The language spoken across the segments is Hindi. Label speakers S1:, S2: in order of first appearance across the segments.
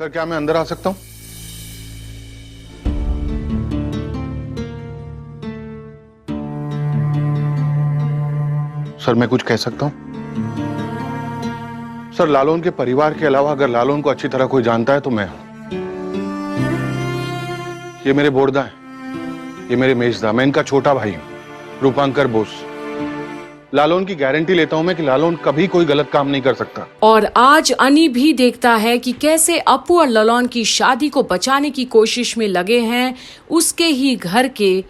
S1: सर क्या मैं अंदर आ सकता हूं? सर मैं कुछ कह सकता हूं? सर लालोन के परिवार के अलावा अगर लालोन को अच्छी तरह कोई जानता है तो मैं हूं। ये मेरे बोरदा हैं, ये मेरे मेजदा, मैं इनका छोटा भाई हूं, रूपांकर बोस। लालोन की गारंटी लेता हूं मैं कि लालोन कभी कोई गलत काम नहीं कर सकता।
S2: और आज अनी भी देखता है कि कैसे अप्पू और ललोन की शादी को बचाने की कोशिश में लगे हैं उसके ही घर के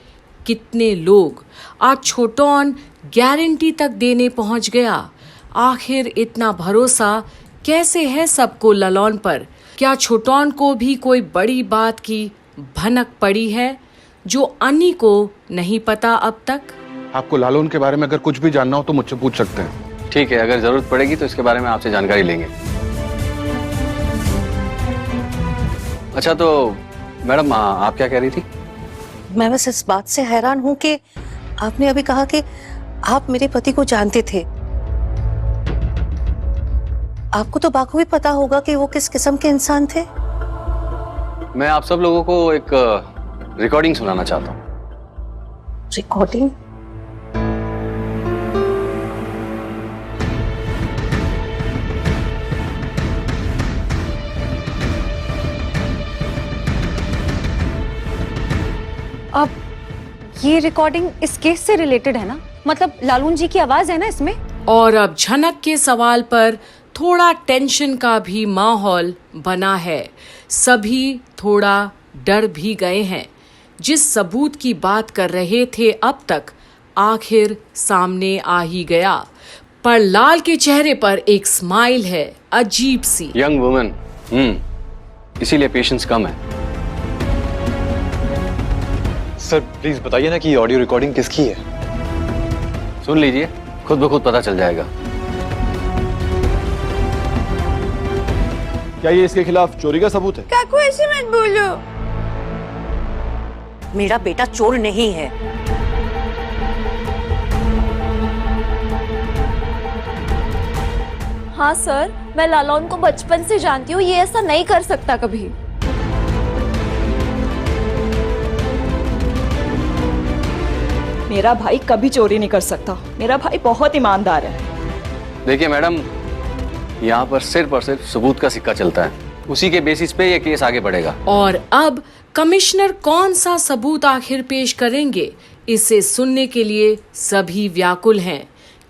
S2: कितने लोग। आज छोटोन गारंटी तक देने पहुंच गया। आखिर इतना भरोसा कैसे है सबको ललोन पर? क्या छोटोन को भी कोई बड़ी बात की भनक पड़ी है जो अनी को नहीं पता अब तक?
S1: आपको लालोन के बारे में अगर कुछ भी जानना हो तो मुझसे पूछ सकते हैं।
S3: ठीक है, अगर जरूरत पड़ेगी तो इसके बारे में आपसे जानकारी लेंगे। अच्छा तो मैडम आप क्या कह रही थी?
S4: मैं बस इस बात से हैरान हूं कि आपने अभी कहा कि आप मेरे पति को जानते थे। आपको तो बाखूबी पता होगा कि वो किस किस्म के इंसान थे।
S3: मैं आप सब लोगों को एक रिकॉर्डिंग सुनाना चाहता हूँ।
S4: रिकॉर्डिंग?
S5: अब ये रिकॉर्डिंग इस केस से रिलेटेड है ना? मतलब लालून जी की आवाज है ना इसमें?
S2: और अब झनक के सवाल पर थोड़ा टेंशन का भी माहौल बना है। सभी थोड़ा डर भी गए हैं। जिस सबूत की बात कर रहे थे अब तक आखिर सामने आ ही गया। पर लाल के चेहरे पर एक स्माइल है, अजीब सी।
S3: यंग वुमन, इसीलिए पेशेंस कम है।
S6: सर प्लीज बताइए ना कि ये ऑडियो रिकॉर्डिंग किसकी है।
S3: सुन लीजिए, खुद ब खुद पता चल जाएगा।
S6: क्या ये इसके खिलाफ चोरी का सबूत है?
S7: काकू ऐसे मत बोलो।
S4: मेरा बेटा चोर नहीं है।
S5: हाँ सर, मैं लालौन को बचपन से जानती हूँ, ये ऐसा नहीं कर सकता कभी।
S8: मेरा भाई कभी चोरी नहीं कर सकता। मेरा भाई बहुत ईमानदार है।
S3: देखिए मैडम, यहाँ पर सिर्फ सबूत का सिक्का चलता है, उसी के बेसिस पे ये केस आगे बढ़ेगा।
S2: और अब कमिश्नर कौन सा सबूत आखिर पेश करेंगे, इसे सुनने के लिए सभी व्याकुल हैं।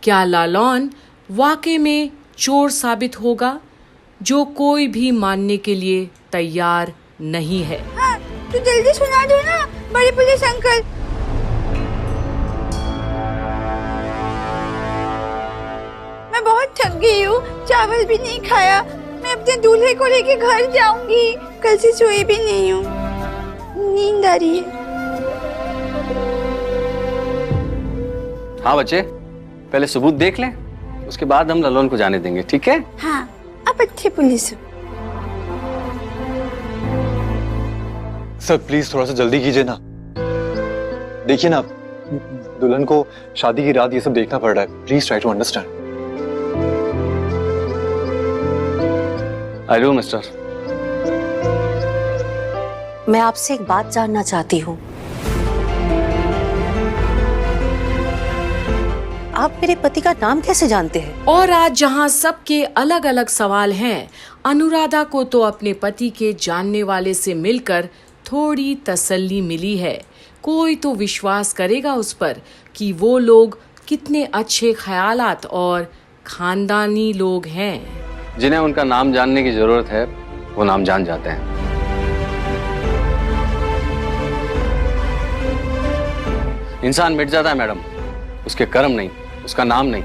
S2: क्या लालौन वाकई में चोर साबित होगा, जो कोई भी मानने के लिए तैयार नहीं है।
S7: हाँ, तो जल्दी सुना दो ना बड़े पुलिस अंकल। मैं बहुत थक गई हूँ, चावल भी नहीं खाया। मैं अपने दूल्हे को लेके घर जाऊंगी। कल से सोई भी नहीं हूँ, नींद आ रही है।
S3: हाँ बच्चे, पहले सबूत देख लें, उसके बाद हम ललोन को जाने देंगे, ठीक है?
S7: हाँ, आप अच्छे पुलिस हो।
S6: सर प्लीज थोड़ा सा जल्दी कीजिए ना। देखिए ना, दुल्हन को शादी की रात ये सब देखना पड़ रहा है। Please try to understand.
S3: I do mister.
S4: मैं आपसे एक बात जानना चाहती हूँ। आप मेरे पति का नाम कैसे जानते हैं?
S2: और आज जहां सबके अलग अलग सवाल हैं, अनुराधा को तो अपने पति के जानने वाले से मिलकर थोड़ी तसल्ली मिली है। कोई तो विश्वास करेगा उस पर कि वो लोग कितने अच्छे ख्यालात और खानदानी लोग हैं।
S3: जिन्हें उनका नाम जानने की जरूरत है वो नाम जान जाते हैं। इंसान मिट जाता है मैडम, उसके कर्म नहीं, उसका नाम नहीं।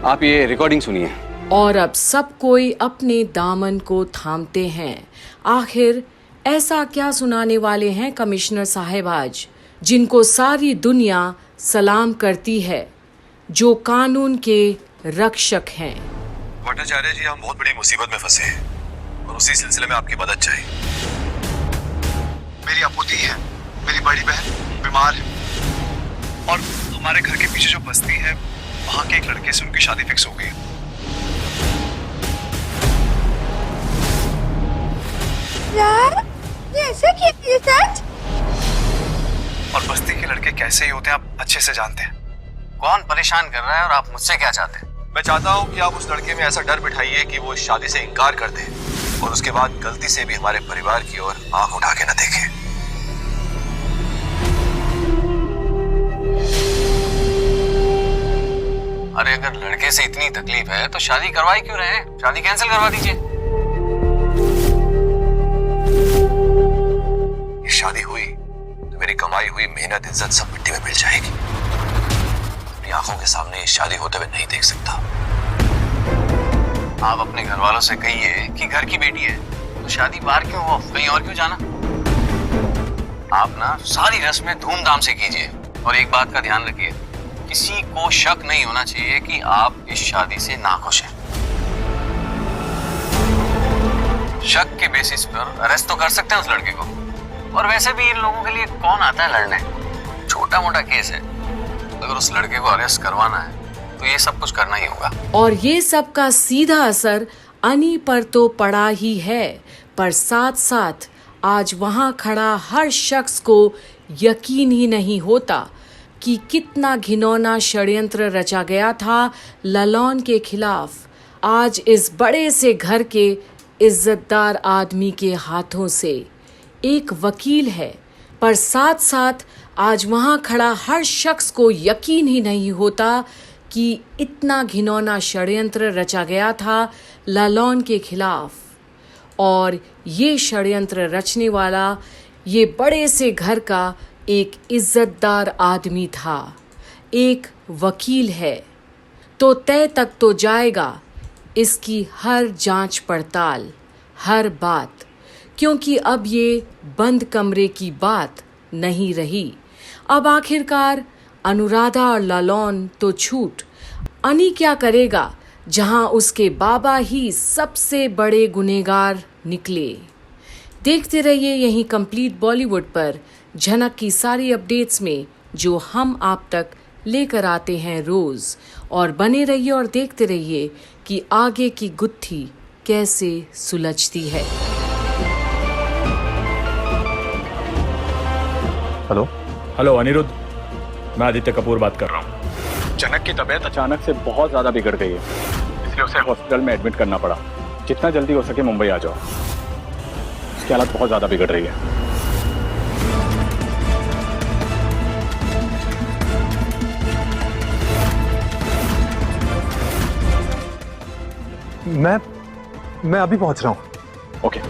S3: आप ये रिकॉर्डिंग सुनिए।
S2: और अब सब कोई अपने दामन को थामते हैं। आखिर ऐसा क्या सुनाने वाले हैं कमिश्नर साहब आज, जिनको सारी दुनिया सलाम करती है, जो कानून के रक्षक हैं।
S9: भट्टाचार्य जी, हम बहुत बड़ी मुसीबत में फंसे हैं और उसी सिलसिले में आपकी मदद चाहिए।
S6: बड़ी बहन बीमार है और हमारे घर के पीछे जो बस्ती है वहां के एक लड़के से उनकी शादी फिक्स हो गई है।
S7: यार ये ऐसा किया मेरे साथ?
S6: और बस्ती के लड़के कैसे ही होते हैं आप अच्छे से जानते हैं।
S3: कौन परेशान कर रहा है और आप मुझसे क्या चाहते हैं?
S6: मैं चाहता हूँ कि आप उस लड़के में ऐसा डर बिठाइए कि वो इस शादी से इनकार कर दे और उसके बाद गलती से भी हमारे परिवार की ओर आंख उठा के न देखे।
S3: अरे अगर लड़के से इतनी तकलीफ है तो शादी करवाई क्यों रहे हैं? शादी कैंसिल करवा दीजिए।
S6: ये शादी हुई तो मेरी कमाई हुई मेहनत इज्जत सब मिट्टी में मिल जाएगी। अपनी आंखों के सामने ये शादी होते हुए नहीं देख सकता।
S3: आप अपने घर वालों से कहिए कि घर की बेटी है तो शादी बाहर क्यों हो, कहीं और क्यों जाना? आप ना सारी रस्में धूमधाम से कीजिए और एक बात का ध्यान रखिए, किसी को शक नहीं होना चाहिए कि आप इस शादी से नाखुश हैं। शक के बेसिस पर अरेस्ट तो कर सकते हैं उस लड़के को, और वैसे भी इन लोगों के लिए कौन आता है लड़ने? छोटा मोटा केस है। अगर उस लड़के को अरेस्ट करवाना है तो ये सब कुछ करना ही होगा।
S2: और ये सब का सीधा असर अनी पर तो पड़ा ही है, पर साथ साथ आज वहां खड़ा हर शख्स को यकीन ही नहीं होता कि कितना घिनौना षड्यंत्र रचा गया था ललौन के खिलाफ आज इस बड़े से घर के इज्जतदार आदमी के हाथों से। एक वकील है, पर साथ साथ आज वहां खड़ा हर शख्स को यकीन ही नहीं होता कि इतना घिनौना षड्यंत्र रचा गया था ललौन के खिलाफ, और ये षड्यंत्र रचने वाला ये बड़े से घर का एक इज्जतदार आदमी था, एक वकील है। तो तय तक तो जाएगा इसकी हर जांच पड़ताल, हर बात, क्योंकि अब ये बंद कमरे की बात नहीं रही। अब आखिरकार अनुराधा और ललौन तो छूट, अनी क्या करेगा जहां उसके बाबा ही सबसे बड़े गुनहगार निकले। देखते रहिए यहीं कंप्लीट बॉलीवुड पर झनक की सारी अपडेट्स में जो हम आप तक लेकर आते हैं रोज, और बने रहिए और देखते रहिए कि आगे की गुत्थी कैसे सुलझती है।
S6: हेलो
S9: हेलो अनिरुद्ध, मैं आदित्य कपूर बात कर रहा हूँ। जनक की तबीयत अचानक से बहुत ज़्यादा बिगड़ गई है, इसलिए उसे हॉस्पिटल में एडमिट करना पड़ा। जितना जल्दी हो सके मुंबई आ जाओ, उसकी हालत बहुत ज़्यादा बिगड़ रही है।
S6: मैं अभी पहुंच रहा हूँ।
S9: ओके।